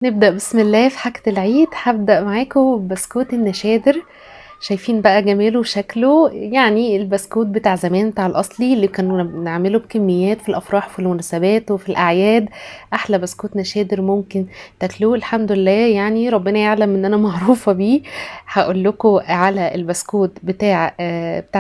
نبدأ بسم الله في حاجة العيد. هبدأ معاكم ببسكوت النشادر. شايفين بقى جماله وشكله، يعني البسكوت بتاع زمان بتاع الأصلي اللي كانوا بنعمله بكميات في الأفراح وفي المناسبات وفي الأعياد. أحلى بسكوت نشادر ممكن تاكلوه، الحمد لله، يعني ربنا يعلم إن أنا معروفة بيه. هقول لكم على البسكوت بتاع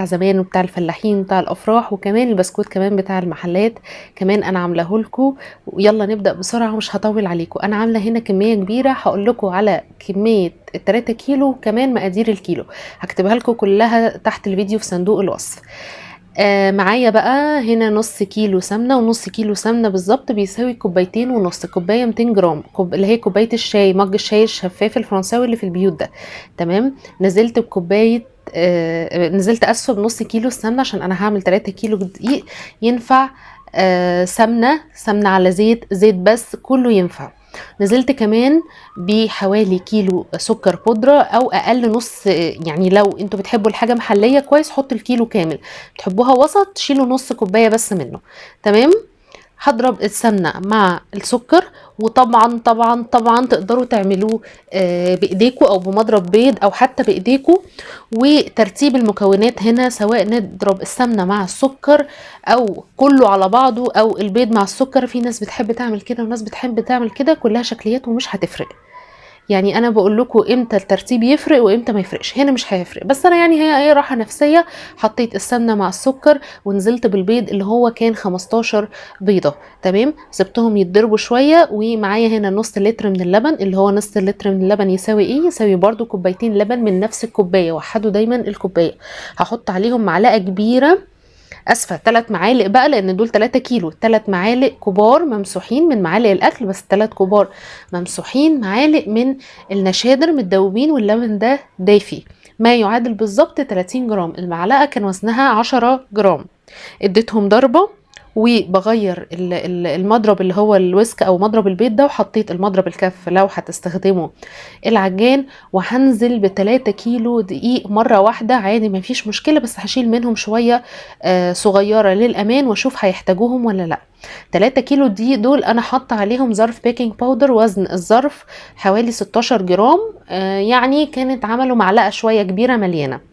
زمان وبتاع الفلاحين بتاع الأفراح، وكمان البسكوت كمان بتاع المحلات كمان أنا عاملاه لكم. يلا نبدأ بسرعة، مش هطول عليكم. أنا عاملة هنا كمية كبيرة، هقول لكم على كمية 3 كيلو كمان مقادير الكيلو. هكتبها لكم كلها تحت الفيديو في صندوق الوصف. معايا بقى هنا نص كيلو سمنة، ونص كيلو سمنة بالظبط بيساوي كوبايتين ونص. كوباية 200 جرام، اللي هي كوباية الشاي، مج الشاي الشفاف الفرنساوي اللي في البيوت ده. تمام. نزلت بكوباية نزلت اسفه بنص كيلو السمنه عشان انا هعمل 3 كيلو دقيق. ينفع سمنه على زيت بس كله ينفع. نزلت كمان بحوالي كيلو سكر بودرة او اقل نص، يعني لو انتوا بتحبوا الحاجة محلية كويس حطوا الكيلو كامل، بتحبوها وسط شيلوا نص كوباية بس منه. تمام. هضرب السمنة مع السكر، وطبعا طبعا طبعا تقدروا تعملوه بايديكوا او بمضرب بيض او حتى بايديكوا. وترتيب المكونات هنا سواء نضرب السمنة مع السكر او كله على بعضه او البيض مع السكر، في ناس بتحب تعمل كده وناس بتحب تعمل كده، كلها شكليات ومش هتفرق. يعني انا بقول لكم امتى الترتيب يفرق وامتى ما يفرقش، هنا مش هيفرق، بس انا يعني هي راحه نفسيه. حطيت السمنه مع السكر ونزلت بالبيض اللي هو كان 15 بيضه. تمام. سبتهم يتضربوا شويه، ومعايا هنا نص لتر من اللبن، اللي هو نص لتر من اللبن يساوي ايه؟ يساوي برضو كوبايتين لبن من نفس الكوبايه، وحدوا دايما الكوبايه. هحط عليهم معلقه كبيره، اسفه 3 معالق بقى لان دول 3 كيلو، 3 معالق كبار ممسوحين من معالق الاكل، بس 3 كبار ممسوحين معالق من النشادر متدوبين، واللبن ده دافي. ما يعادل بالظبط 30 جرام، المعلقه كان وزنها 10 جرام. اديتهم ضربه، وبغير المضرب اللي هو الويسك او مضرب البيض ده، وحطيت المضرب الكف لو هتستخدموا العجان. وهنزل ب3 كيلو دقيق مره واحده عادي مفيش مشكله، بس هشيل منهم شويه صغيره للامان واشوف هيحتاجوهم ولا لا. 3 كيلو دقيق دول انا حاطه عليهم ظرف بيكنج باودر، وزن الظرف حوالي 16 جرام، يعني كانت عملوا معلقه شويه كبيره مليانه.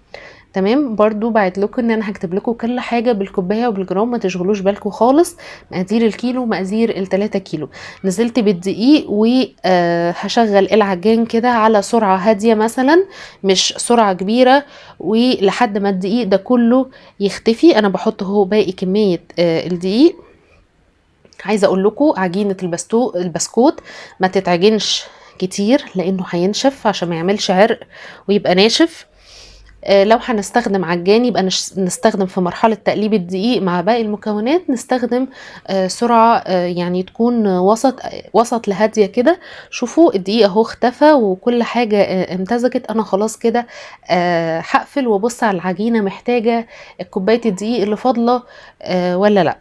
تمام. برضو بعت لكم ان انا هكتب لكم كل حاجه بالكوبايه وبالجرام، ما تشغلوش بالكم خالص. مقادير الكيلو ومقادير ال3 كيلو. نزلت بالدقيق وهشغل العجان كده على سرعه هاديه مثلا، مش سرعه كبيره، ولحد ما الدقيق ده كله يختفي. انا بحط اهو باقي كميه الدقيق. عايزه اقول لكم عجينه البسكوت ما تتعجنش كتير لانه هينشف عشان ما يعملش عرق ويبقى ناشف. لو هنستخدم عجان يبقى نستخدم في مرحلة تقليب الدقيق مع باقي المكونات، نستخدم سرعة يعني تكون وسط لهادية كده. شوفوا الدقيق اهو اختفى وكل حاجة امتزجت. انا خلاص كده هقفل وابص على العجينة محتاجة كوباية الدقيق اللي فاضلة ولا لا.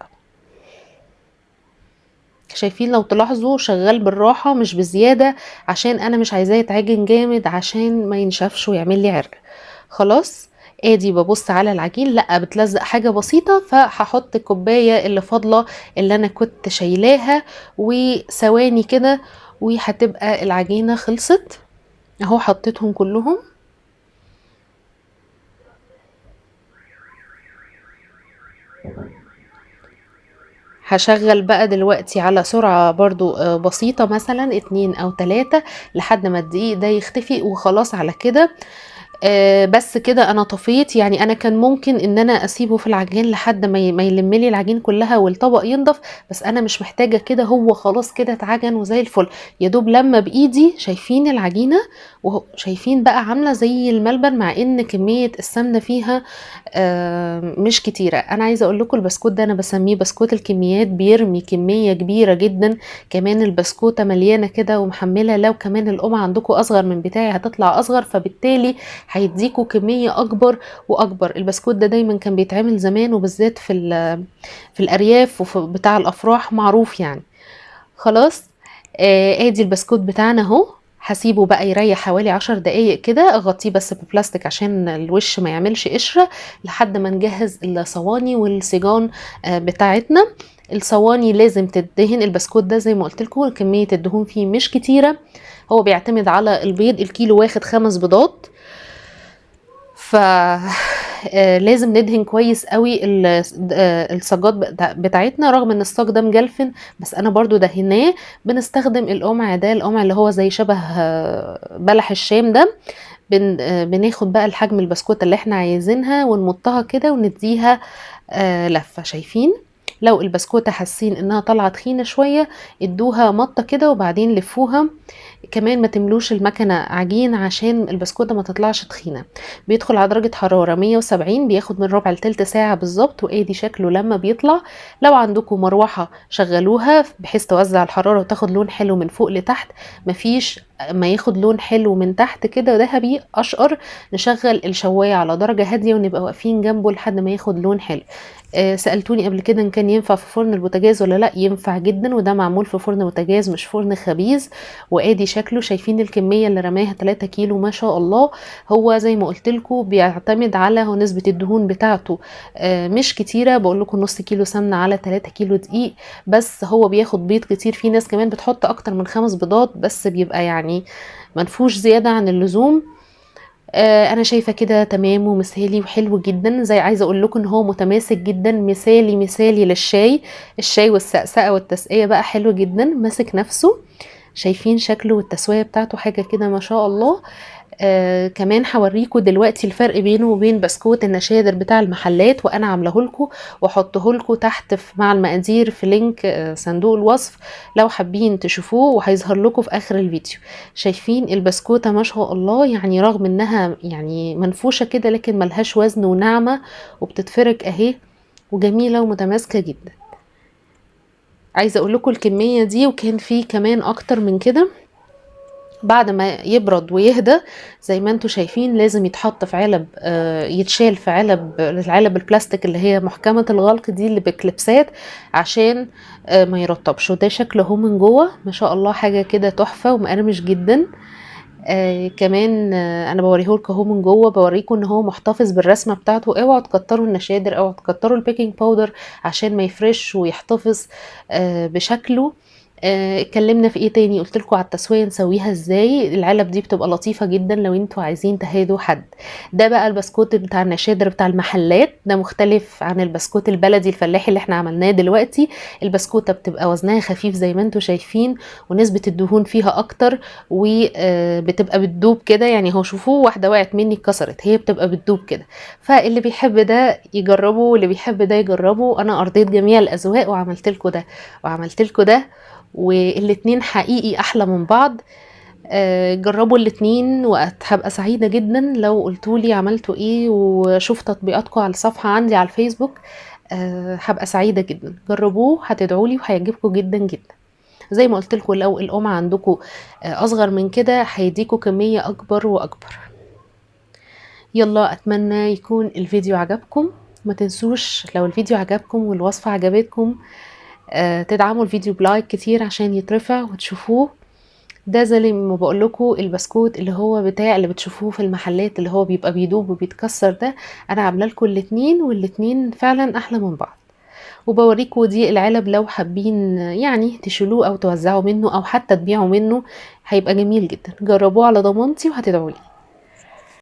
شايفين لو تلاحظوا شغال بالراحة مش بزيادة، عشان انا مش عايزاه يتعجن جامد عشان ما ينشفش ويعمل لي عرق. خلاص. ادي ببص على العجين، لا بتلزق حاجة بسيطة، فهحط الكوباية اللي فاضلة اللي انا كنت شايلاها، وثواني كده وهتبقى العجينة خلصت. اهو حطيتهم كلهم. هشغل بقى دلوقتي على سرعة برضو بسيطة، مثلا 2 أو 3، لحد ما الدقيق ده يختفي، وخلاص على كده. بس كده انا طفيت. يعني انا كان ممكن ان انا اسيبه في العجين لحد ما يلم لي العجين كلها والطبق ينضف، بس انا مش محتاجه كده، هو خلاص كده اتعجن وزي الفل. يا دوب لما بايدي شايفين العجينه، وشايفين بقى عامله زي الملبن، مع ان كميه السمنه فيها مش كتيره. انا عايزه اقول لكم البسكوت ده انا بسميه بسكوت الكميات، بيرمي كميه كبيره جدا. كمان البسكوته مليانه كده ومحمله، لو كمان القمع عندكم اصغر من بتاعي هتطلع اصغر، فبالتالي هيديكوا كمية اكبر واكبر. البسكوت ده دايما كان بيتعمل زمان، وبالذات في الارياف وفي بتاع الافراح معروف يعني. خلاص. ادي البسكوت بتاعنا اهو. هسيبه بقى يريح حوالي 10 دقايق كده، اغطيه بس ببلاستيك عشان الوش ما يعملش قشرة، لحد ما نجهز الصواني والسيجان بتاعتنا. الصواني لازم تدهن. البسكوت ده زي ما قلت لكم كميه الدهون فيه مش كتيره، هو بيعتمد على البيض. الكيلو واخد 5 بيضات، ف لازم ندهن كويس قوي الصاجات بتاعتنا. رغم ان الصاج ده مجلفن بس انا برضو دهناه. بنستخدم القمع ده، القمع اللي هو زي شبه بلح الشام ده. بناخد بقى الحجم البسكوتة اللي احنا عايزينها ونمطها كده ونديها لفة. شايفين؟ لو البسكوتة حاسين انها طالعة تخينة شوية ادوها مطة كده وبعدين لفوها. كمان ما تملوش المكنة عجين عشان البسكوتة ما تطلعش تخينة. بيدخل على درجة حرارة 170، بياخد من ربع لتلت ساعة بالظبط، وادي شكله لما بيطلع. لو عندكم مروحة شغلوها بحيث توزع الحرارة وتاخد لون حلو من فوق لتحت. مفيش ما ياخد لون حلو من تحت كده ذهبي اشقر، نشغل الشواية على درجة هادية ونبقى واقفين جنبه لحد ما ياخد لون حلو. سألتوني قبل كده ان كان ينفع في فرن البوتاجاز ولا لا. ينفع جدا، وده معمول في فرن بوتاجاز مش فرن خبيز. وادي شكله. شايفين الكمية اللي رماها 3 كيلو ما شاء الله. هو زي ما قلت لكم بيعتمد على نسبة الدهون بتاعته مش كتيرة. بقول لكم نص كيلو سمنة على 3 كيلو دقيق، بس هو بياخد بيض كتير. في ناس كمان بتحط اكتر من 5 بيضات بس بيبقى يعني منفوش زيادة عن اللزوم. انا شايفه كده تمام ومثالي وحلو جدا. زي عايزه اقول لكم ان هو متماسك جدا، مثالي مثالي للشاي. الشاي والسقسقه والتسقيه بقى حلو جدا، ماسك نفسه. شايفين شكله والتسويه بتاعته حاجه كده ما شاء الله. كمان هوريكم دلوقتي الفرق بينه وبين بسكوت النشادر بتاع المحلات، وانا عاملاه لكم واحطه لكم تحت مع المقادير في لينك صندوق الوصف لو حابين تشوفوه، وهيظهر لكم في اخر الفيديو. شايفين البسكوته ما شاء الله، يعني رغم انها يعني منفوشه كده لكن ملهاش وزن وناعمه وبتتفرك اهي، وجميله ومتماسكه جدا. عايزه اقول لكم الكميه دي وكان في كمان اكتر من كده. بعد ما يبرد ويهدى زي ما انتوا شايفين لازم يتحط في علب، يتشال في العلب البلاستيك اللي هي محكمة الغلق دي اللي بكليبسات عشان ما يرطبش. وده شكله هو من جوه ما شاء الله، حاجة كده تحفة ومقرمش جدا. كمان انا بوريهولكوا اهو من جوه، بوريكم ان هو محتفظ بالرسمه بتاعته. اوعوا تكتروا النشادر، اوعوا تكتروا البيكنج باودر عشان ما يفرش ويحتفظ بشكله. اتكلمنا في ايه تاني؟ قلت لكم على التسويه نسويها ازاي. العلب دي بتبقى لطيفه جدا لو انتوا عايزين تهادوا حد. ده بقى البسكوت بتاع النشادر بتاع المحلات، ده مختلف عن البسكوت البلدي الفلاحي اللي احنا عملناه دلوقتي. البسكوته بتبقى وزنها خفيف زي ما انتوا شايفين، ونسبه الدهون فيها اكتر، وبتبقى بتدوب كده. يعني هو شوفوه واحده وقعت مني اتكسرت، هي بتبقى بتدوب كده. فاللي بيحب ده يجربه واللي بيحب ده يجربه. انا ارضيت جميع الاذواق وعملت لكم ده وعملت لكم ده، والاتنين حقيقي احلى من بعض. جربوا الاتنين وهبقى سعيدة جدا لو قلتولي عملتوا ايه، وشوف تطبيقاتكم على الصفحة عندي على الفيسبوك. هبقى سعيدة جدا. جربوه هتدعولي وهيعجبكم جدا جدا. زي ما قلت لكم لو القمع عندكم اصغر من كده هيديكوا كمية اكبر واكبر. يلا اتمنى يكون الفيديو عجبكم. ما تنسوش لو الفيديو عجبكم والوصفة عجبتكم تدعموا الفيديو بلايك كتير عشان يترفع وتشوفوه. ده زي ما بقول لكم البسكوت اللي هو بتاع اللي بتشوفوه في المحلات اللي هو بيبقى بيدوب وبيتكسر ده، انا عامله لكم الاتنين والاتنين فعلا احلى من بعض. وبوريكم دي العلب لو حابين يعني تشيلوه او توزعوا منه او حتى تبيعوا منه، هيبقى جميل جدا. جربوه على ضمانتي وهتدعولي.